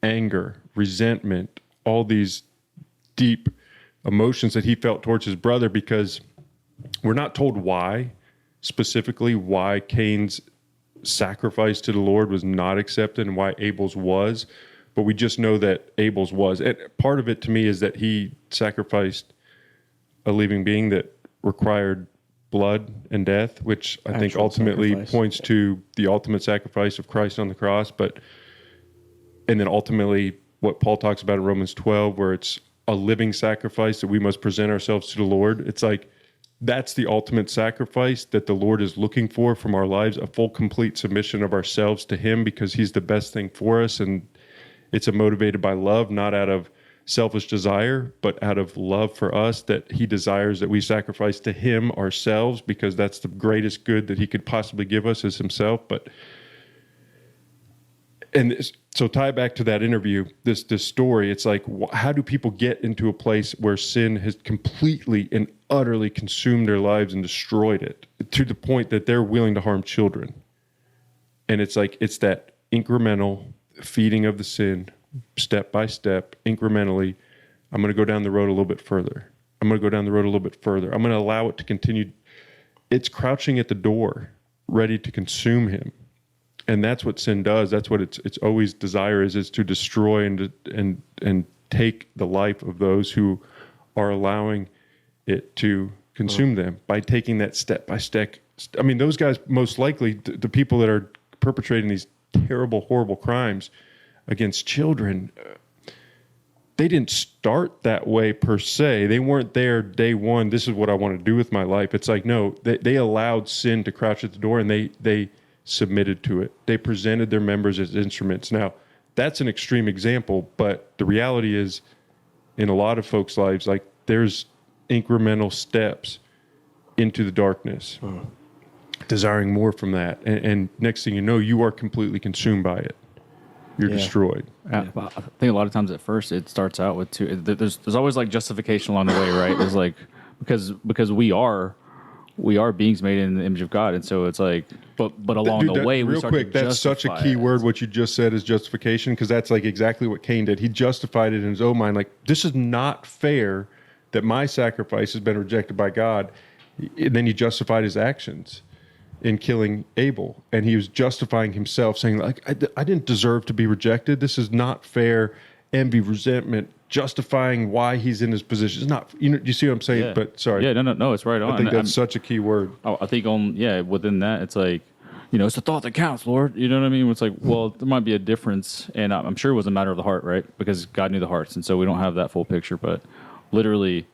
anger, resentment, all these deep emotions that he felt towards his brother, because we're not told why, specifically why Cain's sacrifice to the Lord was not accepted and why Abel's was, but we just know that Abel's was. And part of it to me is that he sacrificed a living being that required blood and death, which I think ultimately points to the ultimate sacrifice of Christ on the cross. And then ultimately what Paul talks about in Romans 12, where it's a living sacrifice that we must present ourselves to the Lord. It's like, that's the ultimate sacrifice that the Lord is looking for from our lives, a full, complete submission of ourselves to him, because he's the best thing for us. And it's motivated by love, not out of selfish desire, but out of love for us, that he desires that we sacrifice to him ourselves, because that's the greatest good that he could possibly give us is himself. So tie back to that interview, this story, it's like, how do people get into a place where sin has completely and utterly consumed their lives and destroyed it to the point that they're willing to harm children? And it's like, it's that incremental feeding of the sin, step by step, incrementally. I'm going to go down the road a little bit further. I'm going to go down the road a little bit further. I'm going to allow it to continue. It's crouching at the door, ready to consume him. And that's what sin does. That's what its always desire is to destroy and take the life of those who are allowing it to consume them by taking that step by step. I mean, those guys, most likely, the people that are perpetrating these terrible, horrible crimes against children, they didn't start that way per se. They weren't there day one, this is what I want to do with my life. It's like, no, they allowed sin to crouch at the door, and they submitted to it. They presented their members as instruments. Now, that's an extreme example, but the reality is, in a lot of folks' lives, like, there's incremental steps into the darkness, desiring more from that. And next thing you know, you are completely consumed by it. You're destroyed. I think a lot of times at first it starts out with two. There's always like justification along the way, right? There's like, because we are beings made in the image of God, and so it's like, but along the way, we start to justify. That's such a key word. What you just said is justification, because that's like exactly what Cain did. He justified it in his own mind, like, this is not fair that my sacrifice has been rejected by God. And then he justified his actions in killing Abel, and he was justifying himself, saying, like, I didn't deserve to be rejected. This is not fair. Envy, resentment, justifying why he's in his position. It's not, you see what I'm saying? Yeah. But sorry. Yeah, no, it's right on. I think that's such a key word. I think within that, it's like, it's the thought that counts, Lord. You know what I mean? It's like, well, there might be a difference, and I'm sure it was a matter of the heart, right? Because God knew the hearts, and so we don't have that full picture. But literally,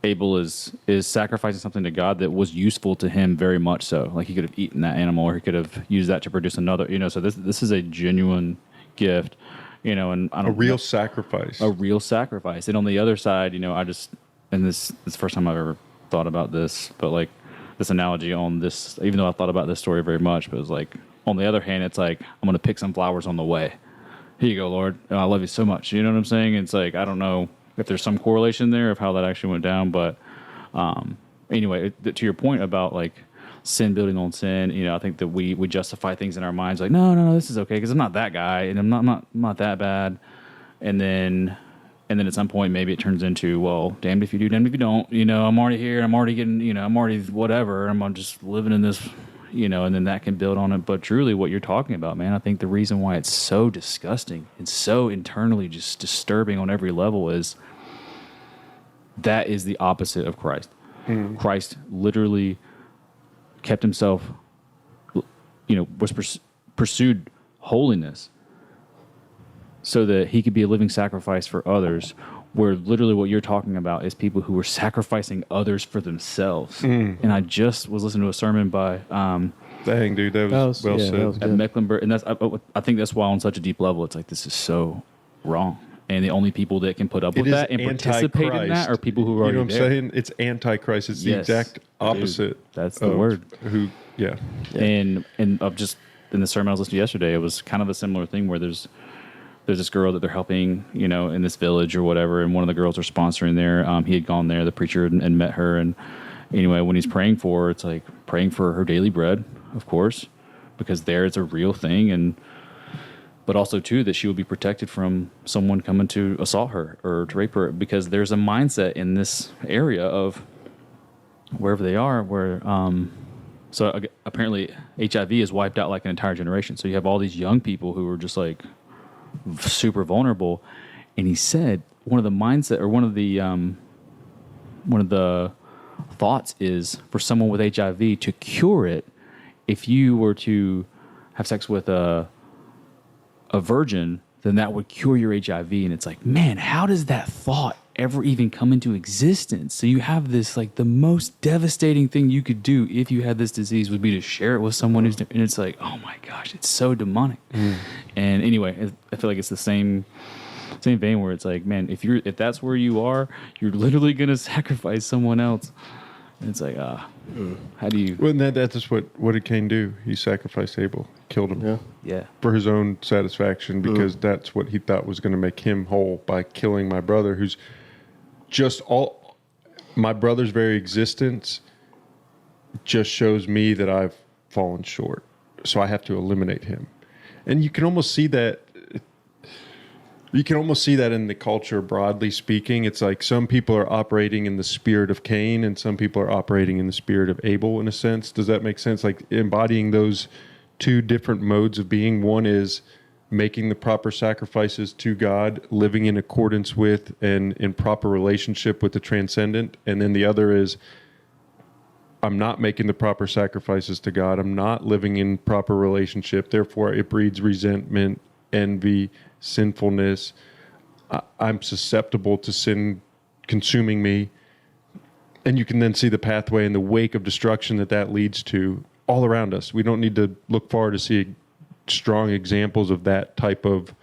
Abel is sacrificing something to God that was useful to him, very much so. Like, he could have eaten that animal, or he could have used that to produce another. So this is a genuine gift. And I don't a real sacrifice. A real sacrifice. And on the other side, and this is the first time I've ever thought about this, but like this analogy on this, even though I thought about this story very much, but it was like, on the other hand, it's like, I'm going to pick some flowers on the way. Here you go, Lord. I love you so much. You know what I'm saying? It's like, I don't know if there's some correlation there of how that actually went down, but anyway, to your point about like sin building on sin, I think that we justify things in our minds like, no, this is okay because I'm not that guy and I'm not that bad, and then at some point maybe it turns into, well, damned if you do, damned if you don't. I'm already here, I'm already getting, I'm already whatever, I'm just living in this, and then that can build on it. But truly, what you're talking about, man, I think the reason why it's so disgusting and so internally just disturbing on every level is that is the opposite of Christ. Christ literally kept himself, was pursued holiness so that he could be a living sacrifice for others, where literally what you're talking about is people who were sacrificing others for themselves. And I just was listening to a sermon by dang, dude, that was well said. At Mecklenburg, and I think that's why on such a deep level it's like, this is so wrong. And the only people that can put up with that and participate in that are people who are already there. You know what I'm saying? It's antichrist. It's the exact opposite. Dude, that's the word. Yeah. And of just in the sermon I was listening to yesterday, it was kind of a similar thing where there's this girl that they're helping, in this village or whatever, and one of the girls are sponsoring there. He had gone there, the preacher, and met her, and anyway, when he's praying for her, it's like praying for her daily bread, of course, because there it's a real thing, and but also too that she will be protected from someone coming to assault her or to rape her, because there's a mindset in this area of wherever they are where apparently HIV has wiped out like an entire generation. So you have all these young people who are just like super vulnerable. And he said one of the thoughts is for someone with HIV to cure it, if you were to have sex with a virgin, then that would cure your HIV. And it's like, man, how does that thought ever even come into existence? So you have this, like, the most devastating thing you could do if you had this disease would be to share it with someone who's, and it's like, oh my gosh, it's so demonic. And anyway, I feel like it's the same vein where it's like, man, if that's where you are, you're literally going to sacrifice someone else. And it's like, how do you? Well, that's just what did Cain do? He sacrificed Abel, killed him. Yeah. For his own satisfaction, because that's what he thought was going to make him whole by killing my brother, who's just all. My brother's very existence just shows me that I've fallen short, so I have to eliminate him, and you can almost see that. You can almost see that in the culture, broadly speaking. It's like some people are operating in the spirit of Cain and some people are operating in the spirit of Abel, in a sense. Does that make sense? Like embodying those two different modes of being. One is making the proper sacrifices to God, living in accordance with and in proper relationship with the transcendent. And then the other is, I'm not making the proper sacrifices to God. I'm not living in proper relationship. Therefore, it breeds resentment, envy, sinfulness. I'm susceptible to sin consuming me. And you can then see the pathway and the wake of destruction that leads to all around us. We don't need to look far to see strong examples of that type of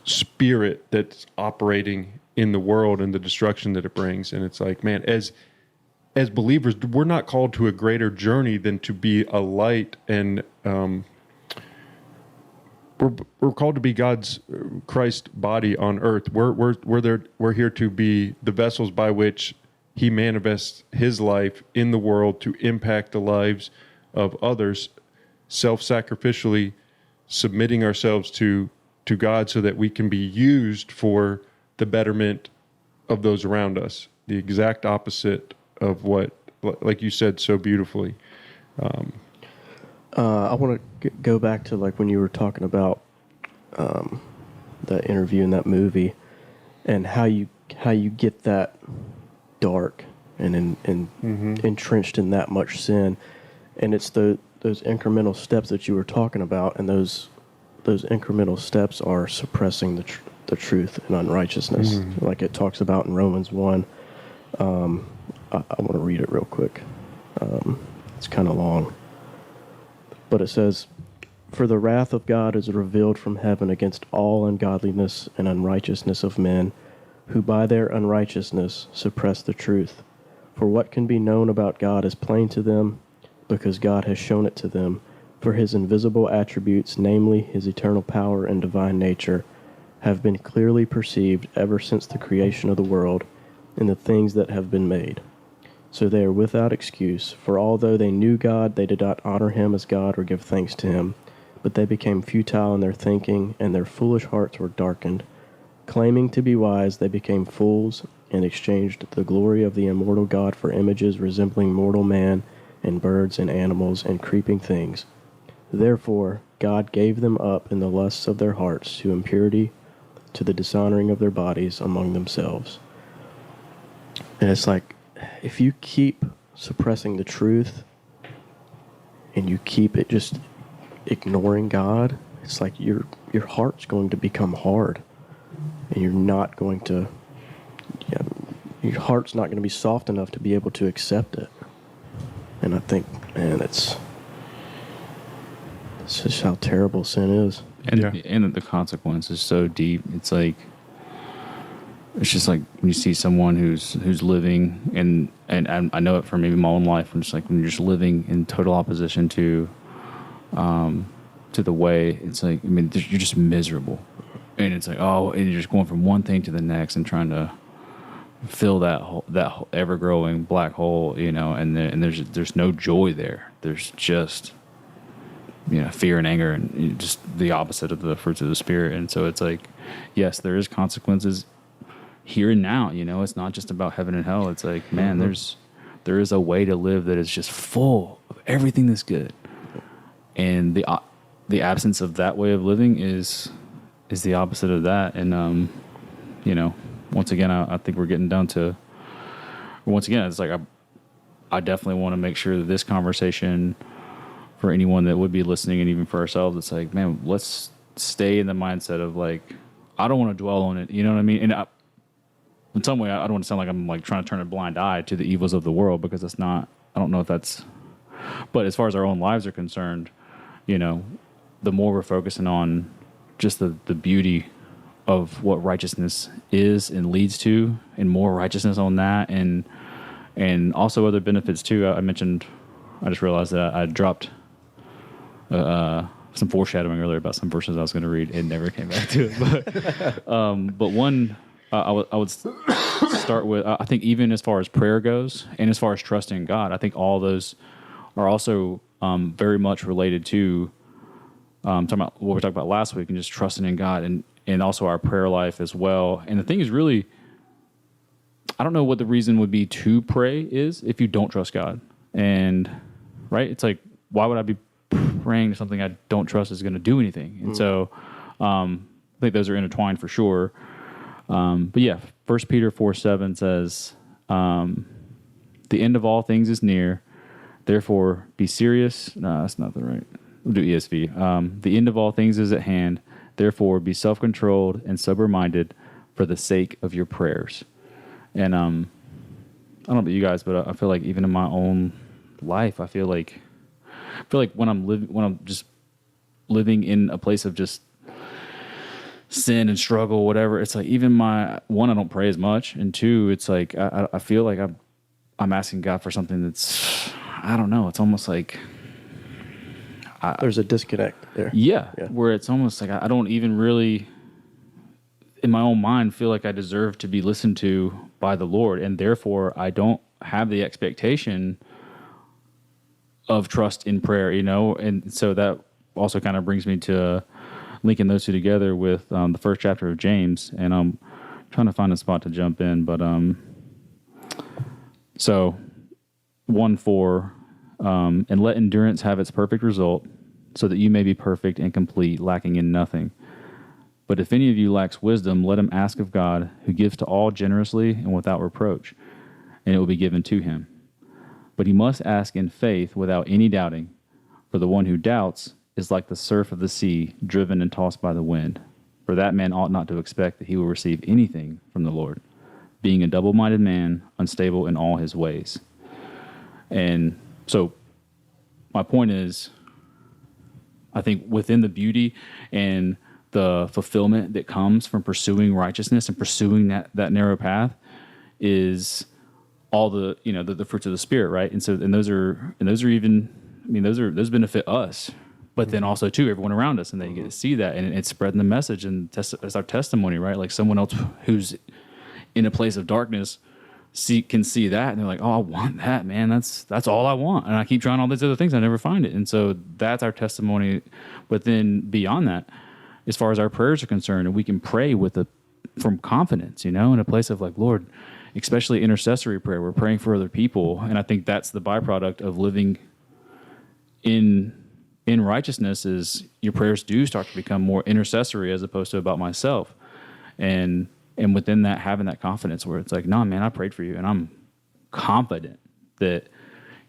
spirit that's operating in the world and the destruction that it brings. And it's like, man, as believers, we're not called to a greater journey than to be a light, and we're called to be Christ's body on earth. We're here to be the vessels by which he manifests his life in the world to impact the lives of others, self-sacrificially submitting ourselves to God so that we can be used for the betterment of those around us. The exact opposite of what, like you said so beautifully. I want to go back to like when you were talking about that interview in that movie, and how you get that dark and entrenched in that much sin, and it's those incremental steps that you were talking about, and those incremental steps are suppressing the truth and unrighteousness, like it talks about in Romans 1. I want to read it real quick. It's kind of long. But it says, "For the wrath of God is revealed from heaven against all ungodliness and unrighteousness of men, who by their unrighteousness suppress the truth. For what can be known about God is plain to them, because God has shown it to them. For his invisible attributes, namely his eternal power and divine nature, have been clearly perceived ever since the creation of the world in the things that have been made. So they are without excuse, for although they knew God, they did not honor him as God or give thanks to him. But they became futile in their thinking, and their foolish hearts were darkened. Claiming to be wise, they became fools, and exchanged the glory of the immortal God for images resembling mortal man, and birds and animals and creeping things. Therefore God gave them up in the lusts of their hearts to impurity, to the dishonoring of their bodies among themselves." And it's like, if you keep suppressing the truth and you keep it just ignoring God, it's like your heart's going to become hard, and you're not going to, your heart's not going to be soft enough to be able to accept it. And I think, man, it's just how terrible sin is. And the consequence is so deep. It's like, it's just like when you see someone who's living, and I know it from maybe my own life. I'm just like, when you're just living in total opposition to the way, it's like, I mean, you're just miserable, and it's like, and you're just going from one thing to the next and trying to fill that ever growing black hole, and there's no joy there. There's just fear and anger and just the opposite of the fruits of the spirit. And so it's like, yes, there is consequences here and now. It's not just about heaven and hell. It's like, man, there is a way to live that is just full of everything that's good, and the absence of that way of living is the opposite of that. And once again, I think we're getting down to, once again, it's like I definitely want to make sure that this conversation, for anyone that would be listening and even for ourselves, it's like, man, let's stay in the mindset of like, I don't want to dwell on it. You know what I mean? And in some way, I don't want to sound like I'm like trying to turn a blind eye to the evils of the world, because that's not, I don't know if that's, but as far as our own lives are concerned, the more we're focusing on just the beauty of what righteousness is and leads to, and more righteousness on that, and also other benefits too. I just realized that I dropped some foreshadowing earlier about some verses I was going to read. It never came back to it, but one I would start with. I think even as far as prayer goes, and as far as trusting in God, I think all those are also very much related to talking about what we talked about last week, and just trusting in God, and also our prayer life as well. And the thing is, really, I don't know what the reason would be to pray is if you don't trust God. And right, it's like, why would I be praying to something I don't trust is going to do anything? And so I think those are intertwined for sure. But yeah, 1 Peter 4:7 says, the end of all things is near. Therefore, be serious. No, that's not the right. We'll do ESV. The end of all things is at hand. Therefore, be self-controlled and sober-minded for the sake of your prayers. And I don't know about you guys, but I feel like even in my own life, I feel like when I'm just living in a place of just sin and struggle, whatever, it's like even I don't pray as much, and two, it's like I feel like I'm asking God for something that's, I don't know, it's almost like there's a disconnect there. Yeah, where it's almost like I don't even really, in my own mind, feel like I deserve to be listened to by the Lord, and therefore I don't have the expectation of trust in prayer, and so that also kind of brings me to linking those two together with the first chapter of James, and I'm trying to find a spot to jump in, but so 1:4, and let endurance have its perfect result, so that you may be perfect and complete, lacking in nothing. But if any of you lacks wisdom, let him ask of God, who gives to all generously and without reproach, and it will be given to him. But he must ask in faith without any doubting, for the one who doubts is like the surf of the sea, driven and tossed by the wind. For that man ought not to expect that he will receive anything from the Lord, being a double-minded man, unstable in all his ways. And so my point is, I think within the beauty and the fulfillment that comes from pursuing righteousness and pursuing that narrow path is all the the fruits of the Spirit, right? And those benefit us, but then also too everyone around us, and they get to see that, and it's spreading the message, and it's our testimony, right? Like someone else who's in a place of darkness can see that, and they're like, oh, I want that, man. That's all I want. And I keep trying all these other things, I never find it. And so that's our testimony. But then beyond that, as far as our prayers are concerned, and we can pray from confidence, in a place of like, Lord, especially intercessory prayer, we're praying for other people. And I think that's the byproduct of living in righteousness, is your prayers do start to become more intercessory as opposed to about myself. And within that, having that confidence where it's like, no, man, I prayed for you, and I'm confident that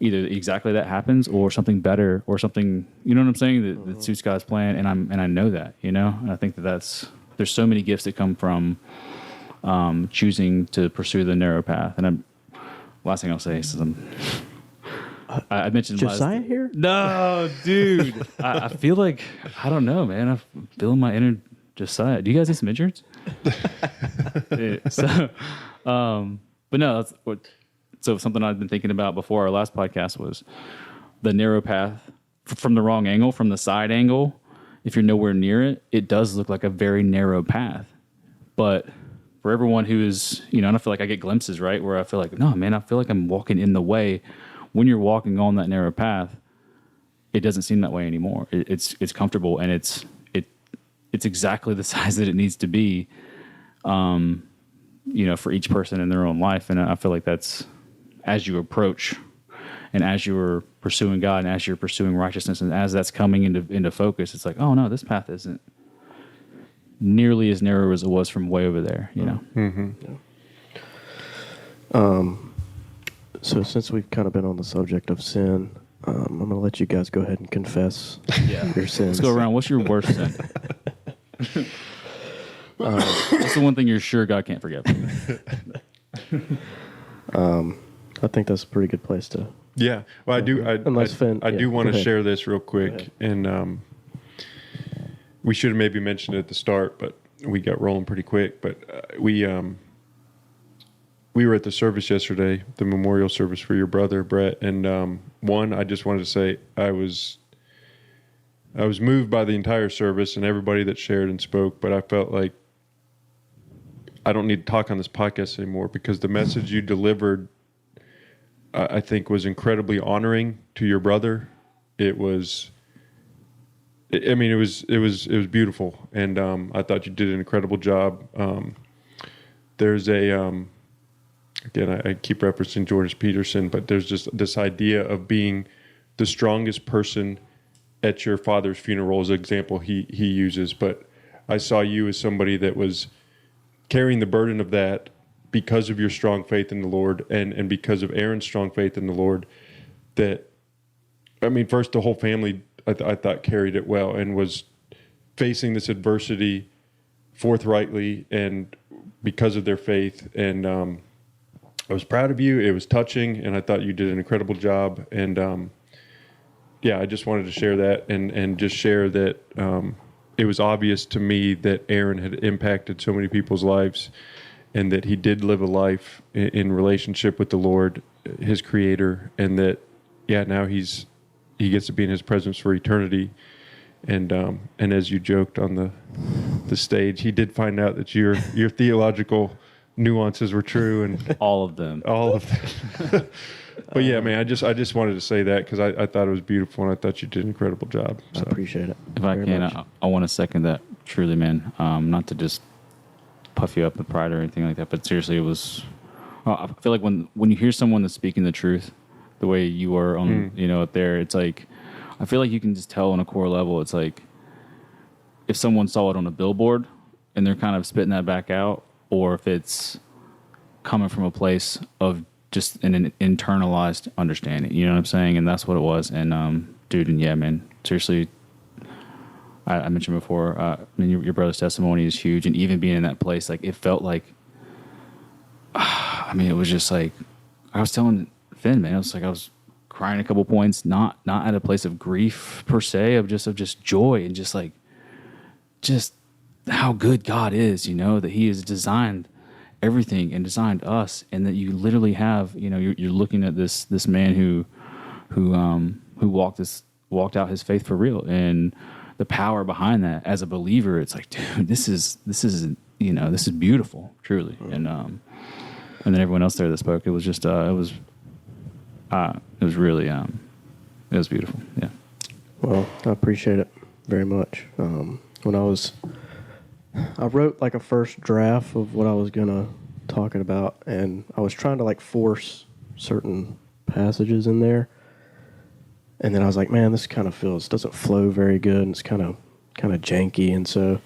either exactly that happens or something better or something, you know what I'm saying, that suits God's plan, and I know that, and I think there's so many gifts that come from choosing to pursue the narrow path. And last thing I'll say is I mentioned Josiah here? No, dude. I feel like, I don't know, man. I'm feeling my inner Josiah. Do you guys need some insurance? But no, so something I've been thinking about before our last podcast was the narrow path from the wrong angle, from the side angle. If you're nowhere near it, it does look like a very narrow path. But for everyone who is, and I feel like I get glimpses, right, where I feel like, no, man, I feel like I'm walking in the way. When you're walking on that narrow path, it doesn't seem that way anymore. It's comfortable, and it's exactly the size that it needs to be, for each person in their own life. And I feel like that's, as you approach and as you're pursuing God and as you're pursuing righteousness and as that's coming into focus, it's like, oh no, this path isn't nearly as narrow as it was from way over there, Mm-hmm. Yeah. So since we've kind of been on the subject of sin, I'm going to let you guys go ahead and confess your sins. Let's go around. What's your worst sin? What's the one thing you're sure God can't forgive? I think that's a pretty good place to. Yeah. Well, I do. Unless Fenn, I do want go to ahead. share this real quick, and we should have maybe mentioned it at the start, but we got rolling pretty quick. But we were at the service yesterday, the memorial service for your brother Brett, and I just wanted to say I was moved by the entire service and everybody that shared and spoke, but I felt like I don't need to talk on this podcast anymore because the message you delivered, I think, was incredibly honoring to your brother. It was beautiful, and I thought you did an incredible job. There's a again, I keep referencing Jordan Peterson, but there's just this idea of being the strongest person at your father's funeral as an example he uses. But I saw you as somebody that was carrying the burden of that because of your strong faith in the Lord and because of Aaron's strong faith in the Lord. First, the whole family, I thought, carried it well and was facing this adversity forthrightly and because of their faith. And I was proud of you. It was touching, and I thought you did an incredible job. And I just wanted to share that and just share that it was obvious to me that Aaron had impacted so many people's lives and that he did live a life in relationship with the Lord, his creator, and that, now he gets to be in his presence for eternity. And as you joked on the stage, he did find out that your theological nuances were true, and all of them. But yeah, man, I just wanted to say that because I thought it was beautiful, and I thought you did an incredible job. So. I appreciate it. If I very can, much. I want to second that, truly, man. Not to just puff you up with pride or anything like that, but seriously, it was. I feel like when you hear someone that's speaking the truth, the way you are on, up there, it's like, I feel like you can just tell on a core level. It's like if someone saw it on a billboard and they're kind of spitting that back out, or if it's coming from a place of just an internalized understanding, you know what I'm saying? And that's what it was. And dude, and yeah, man, seriously, I mentioned before, your brother's testimony is huge, and even being in that place, like, it felt like, it was just like, I was telling Fenn, man, I was crying a couple points, not at a place of grief per se, of just joy, and just how good God is, that He has designed everything and designed us, and that you literally have, you're looking at this man who walked out his faith for real, and the power behind that as a believer. It's like, dude, this is beautiful, truly. And then everyone else there that spoke, it was just it was really it was beautiful. Yeah. Well, I appreciate it very much. When I wrote like a first draft of what I was gonna talking about, and I was trying to like force certain passages in there, and then I was like, man, this kind of doesn't flow very good, and it's kind of janky, and so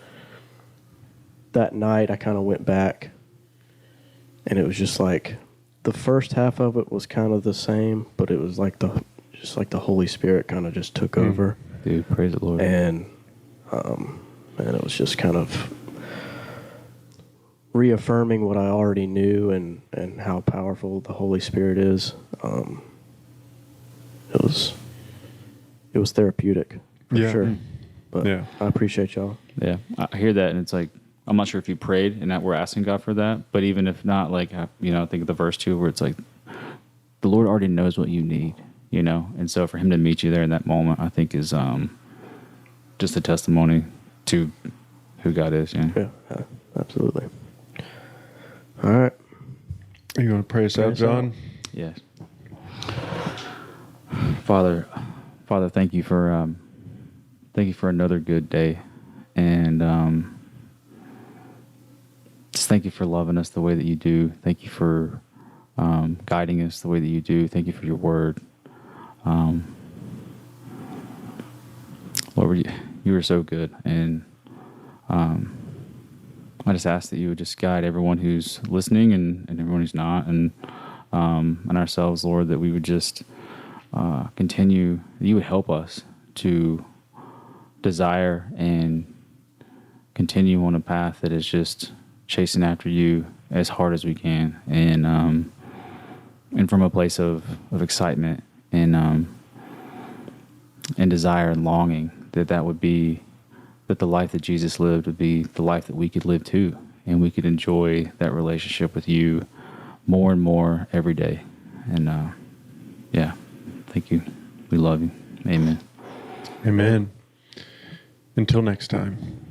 that night I kind of went back, and it was just like the first half of it was kind of the same, but it was like the Holy Spirit kind of just took over. Dude, praise the Lord. And it was just kind of reaffirming what I already knew and how powerful the Holy Spirit is. It was therapeutic for sure. But I appreciate y'all. Yeah, I hear that, and it's like, I'm not sure if you prayed and that we're asking God for that, but even if not, like, I think of the verse 2 where it's like, the Lord already knows what you need, and so for Him to meet you there in that moment, I think is just a testimony to who God is. Yeah, absolutely. All right. Are you going to pray us out, us out. John? Yes. Father, thank you for another good day, and just thank you for loving us the way that you do. Thank you for guiding us the way that you do. Thank you for your word. Lord, you are so good, and I just ask that you would just guide everyone who's listening and everyone who's not, and ourselves, Lord, that we would just continue, that you would help us to desire and continue on a path that is just chasing after you as hard as we can, and from a place of excitement and desire and longing, that would be, that the life that Jesus lived would be the life that we could live too, and we could enjoy that relationship with you more and more every day. And yeah, thank you. We love you. Amen. Amen. Until next time.